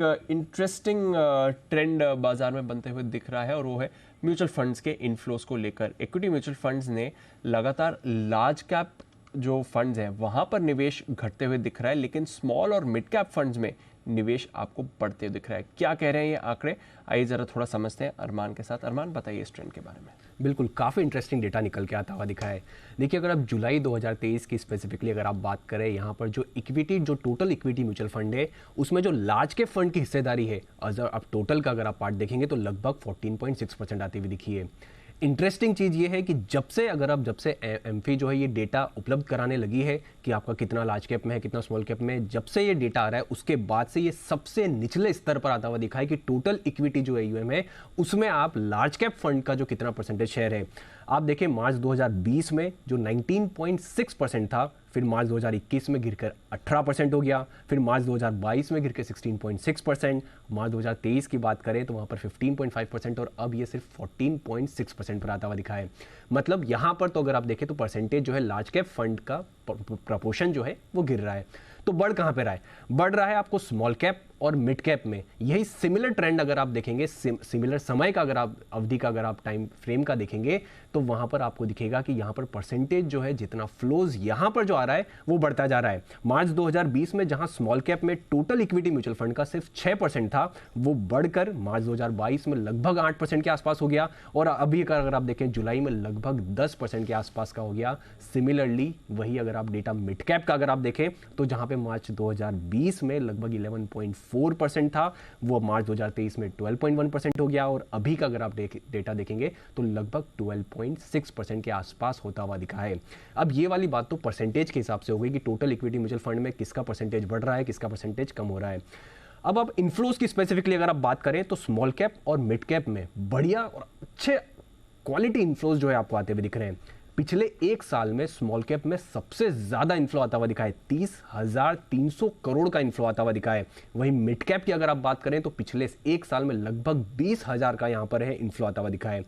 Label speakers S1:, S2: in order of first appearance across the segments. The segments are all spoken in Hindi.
S1: इंटरेस्टिंग ट्रेंड बाजार में बनते हुए दिख रहा है और वो है म्यूचुअल फंड्स के इनफ्लोस को लेकर। इक्विटी म्यूचुअल फंड्स ने लगातार लार्ज कैप जो फंड्स हैं वहाँ पर निवेश घटते हुए दिख रहा है, लेकिन स्मॉल और मिड कैप फंड्स में निवेश आपको बढ़ते हुए दिख रहा है। क्या कह रहे हैं ये आंकड़े, आइए ज़रा थोड़ा समझते हैं अरमान के साथ। अरमान, बताइए इस ट्रेंड के बारे में।
S2: बिल्कुल, काफ़ी इंटरेस्टिंग डेटा निकल के आता हुआ दिखा है। देखिए, अगर आप जुलाई 2023 की स्पेसिफिकली अगर आप बात करें, यहाँ पर जो टोटल इक्विटी म्यूचुअल फंड है, उसमें जो लार्ज कैप फंड की हिस्सेदारी है, अगर आप टोटल का अगर आप पार्ट देखेंगे तो लगभग 14.6% आती हुई दिखी है। इंटरेस्टिंग चीज़ ये है कि जब से एमफी जो है ये डेटा उपलब्ध कराने लगी है कि आपका कितना लार्ज कैप में है, कितना स्मॉल कैप में है, जब से ये डेटा आ रहा है उसके बाद से ये सबसे निचले स्तर पर आता हुआ दिखा है कि टोटल इक्विटी जो AUM है उसमें आप लार्ज कैप फंड का जो कितना परसेंटेज शेयर है। आप देखें मार्च 2020 में जो 19.6% था, फिर मार्च 2021 में गिरकर 18% हो गया, फिर मार्च 2022 में गिरकर 16.6%, मार्च 2023 की बात करें तो वहाँ पर 15.5% और अब ये सिर्फ 14.6% पर आता हुआ दिखा है। मतलब यहाँ पर तो अगर आप देखें तो परसेंटेज जो है लार्ज कैप फंड का प्रपोर्शन जो है वो गिर रहा है। तो बढ़ कहाँ पे रहा है? बढ़ रहा है आपको स्मॉल कैप और मिड कैप में। यही सिमिलर ट्रेंड अगर आप देखेंगे, सिमिलर समय का अगर आप अवधि का अगर आप टाइम फ्रेम का देखेंगे तो वहाँ पर आपको दिखेगा कि यहाँ पर परसेंटेज जो है, जितना फ्लोज यहाँ पर जो आ रहा है वो बढ़ता जा रहा है। मार्च 2020 में जहाँ स्मॉल कैप में टोटल इक्विटी म्यूचुअल फंड का सिर्फ 6% था, वो बढ़कर मार्च 2022 में लगभग 8% के आसपास हो गया और अभी अगर आप देखें जुलाई में लगभग 10% के आसपास का हो गया। सिमिलरली वही अगर आप डेटा मिड कैप का अगर आप देखें तो जहाँ पे मार्च 2020 में लगभग 11.4% था, वो मार्च 2023 में 12.1% हो गया और अभी का अगर आप डेटा देखेंगे तो लगभग 12.6% के आसपास होता हुआ दिखा है। अब ये वाली बात तो परसेंटेज के हिसाब से हो गई कि टोटल इक्विटी म्यूचुअल फंड में किसका परसेंटेज बढ़ रहा है, किसका परसेंटेज कम हो रहा है। अब आप इनफ्लोज की स्पेसिफिकली अगर आप बात करें तो स्मॉल कैप और मिड कैप में बढ़िया और अच्छे क्वालिटी इनफ्लोज जो है आपको आते हुए दिख रहे हैं। पिछले एक साल में स्मॉल कैप में सबसे ज्यादा इन्फ्लो आता हुआ दिखा है, 30,300 करोड़ का इन्फ्लो आता हुआ दिखा है। वहीं मिड कैप की अगर आप बात करें तो पिछले एक साल में लगभग 20,000 का यहां पर है इन्फ्लो आता हुआ दिखा है।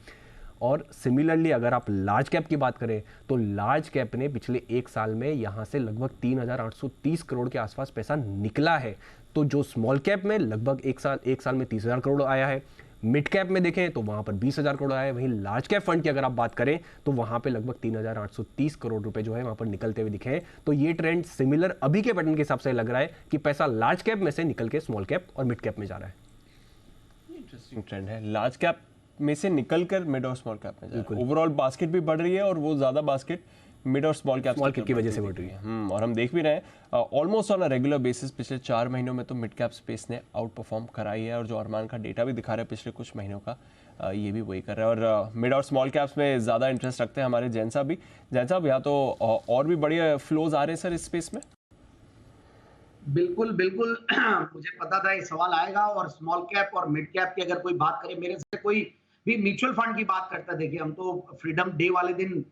S2: और सिमिलरली अगर आप लार्ज कैप की बात करें तो लार्ज कैप ने पिछले एक साल में यहां से लगभग 3,830 करोड़ के आसपास पैसा निकला है। तो जो स्मॉल कैप में लगभग एक साल में 30,000 करोड़ आया है, मिड कैप में देखें तो वहां पर 20,000 करोड़ आया है। वहीं लार्ज कैप फंड की अगर आप बात करें तो वहां पे लगभग 3,830 करोड़ रुपए जो है वहां पर निकलते हुए दिखे हैं। तो ये ट्रेंड सिमिलर अभी के पैटर्न के हिसाब से लग रहा है कि पैसा लार्ज कैप में से निकल के स्मॉल कैप और मिड कैप में जा रहा है।
S1: इंटरेस्टिंग ट्रेंड है, लार्ज कैप में से निकलकर मिड और स्मॉल कैप में जा रहा है। ओवरऑल बास्केट भी बढ़ रही है और वो ज्यादा बास्केट मिड और स्मॉल कैप
S2: की वजह से बढ़ रही है।
S1: और हम देख भी रहे हैं almost on a regular basis पिछले 4 महीनों में तो मिड कैप स्पेस ने आउट परफॉर्म कराई है और जो अरमान का डेटा भी दिखा रहा है पिछले कुछ महीनों का, ये भी वही कर रहा है। और मिड और स्मॉल कैप्स में ज़्यादा इंटरेस्ट रखते हैं हमारे जैन साहब भी। जैन साहब, यहाँ तो और भी बढ़िया फ्लोज आ रहे हैं सर इस स्पेस में।
S3: बिल्कुल बिल्कुल मुझे पता था ये सवाल आएगा। और स्मॉल कैप और मिड कैप की अगर कोई बात करे, मेरे से कोई भी म्यूचुअल फंड की बात करता, देखिए हम तो फ्रीडम डे वाले दिन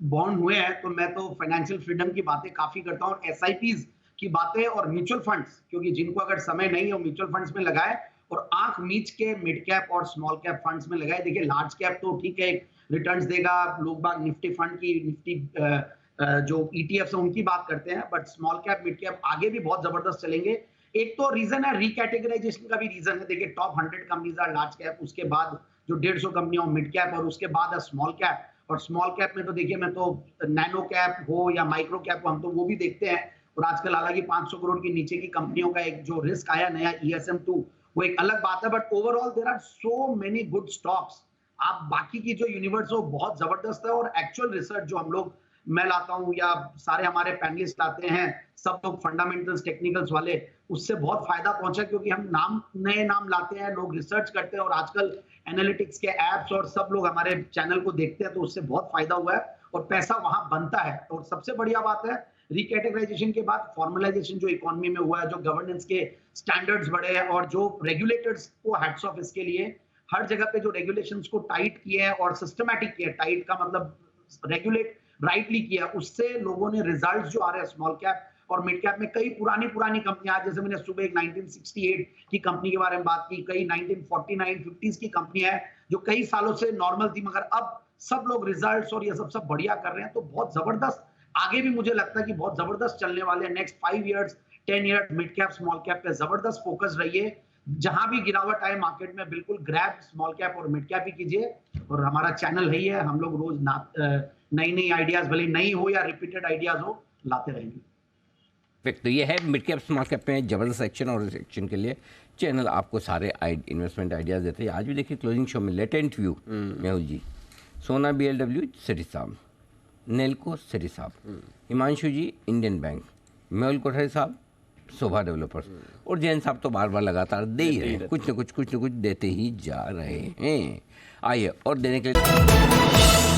S3: बॉर्न हुए हैं, तो मैं तो फाइनेंशियल फ्रीडम की बातें काफी करता हूँ और एसआईपीज की बातें और म्यूचुअल फंड्स, क्योंकि जिनको अगर समय नहीं है म्यूचुअल फंड्स में लगाए और आंख मीच के मिड कैप और स्मॉल कैप फंड्स में लगाए। देखिए लार्ज कैप तो ठीक है, रिटर्न्स देगा, लोग बाग निफ्टी फंड की निफ्टी जो ईटीएफ है उनकी बात करते हैं, but small cap mid cap आगे भी बहुत जबरदस्त चलेंगे। एक तो रीजन है रिकैटेगराइजेशन का भी रीजन है। देखिए top 100 companies are large cap, उसके बाद जो 150 कंपनियां मिड कैप और उसके बाद है स्मॉल कैप। और स्मॉल कैप में तो देखिए मैं तो नैनो कैप हो या माइक्रो कैप हो, हम तो वो भी देखते हैं। और आजकल हालांकि 500 करोड़ के नीचे की कंपनियों का एक जो रिस्क आया नया ESM2, वो एक अलग बात है। But overall there are so many good stocks. आप बाकी की जो यूनिवर्स हो बहुत जबरदस्त है और एक्चुअल रिसर्च जो हम लोग, मैं लाता हूं या सारे हमारे पैनलिस्ट लाते हैं, सब लोग फंडामेंटल्स टेक्निकल्स वाले, उससे बहुत फायदा पहुंचा क्योंकि हम नए नाम लाते हैं, लोग रिसर्च करते हैं और आजकल एनालिटिक्स के एप्स और सब लोग हमारे चैनल को देखते हैं, तो उससे बहुत फायदा हुआ है और पैसा वहां बनता है। और सबसे बढ़िया बात है रिकैटेगराइजेशन के बाद फॉर्मलाइजेशन जो इकोनॉमी में हुआ है, जो गवर्नेंस के स्टैंडर्ड्स बढ़े हैं और जो रेगुलेटर्स को हैट्स ऑफ इसके लिए, हर जगह पे जो रेगुलेशंस को टाइट किए हैं और सिस्टमैटिक किए, टाइट का मतलब रेगुलेट राइटली किया, उससे लोगों ने रिजल्ट्स जो आ रहे हैं स्मॉल कैप और मिड कैप में। कई पुरानी कंपनियां, जैसे मैंने सुबह एक 1968 की कंपनी के बारे में बात की, कई 1949 50s की कंपनियां हैं जो कई सालों से नॉर्मल थी, मगर अब सब लोग रिजल्ट्स और ये सब बढ़िया कर रहे हैं। तो बहुत जबरदस्त आगे भी मुझे लगता है कि बहुत जबरदस्त चलने वाले हैं। Next 5 years 10 year mid cap small cap पे जबरदस्त फोकस रहिए। जहां भी गिरावट आए मार्केट में बिल्कुल ग्रैब स्मॉल कैप और मिड कैप ही कीजिए। और हमारा चैनल है ही है, हम लोग रोज नई नई आइडियाज भले नहीं हो या रिपीटेड आइडियाज हो लाते रहेंगे।
S4: तो ये है मिड कैप स्मॉल कैप में जबरदस्त एक्शन, और इस एक्शन के लिए चैनल आपको सारे इन्वेस्टमेंट आइडियाज देते हैं। आज भी देखिए क्लोजिंग शो में लेटेंट व्यू मेहुल जी, सोना BLW सिटी साहब, नेल्को सिटी साहब, हिमांशु जी इंडियन बैंक, मेहुल कोठारी साहब शोभा डेवलपर्स, और जैन साहब तो बार बार लगातार दे ही रहे हैं, कुछ न कुछ देते ही जा रहे हैं। आइए और देने के लिए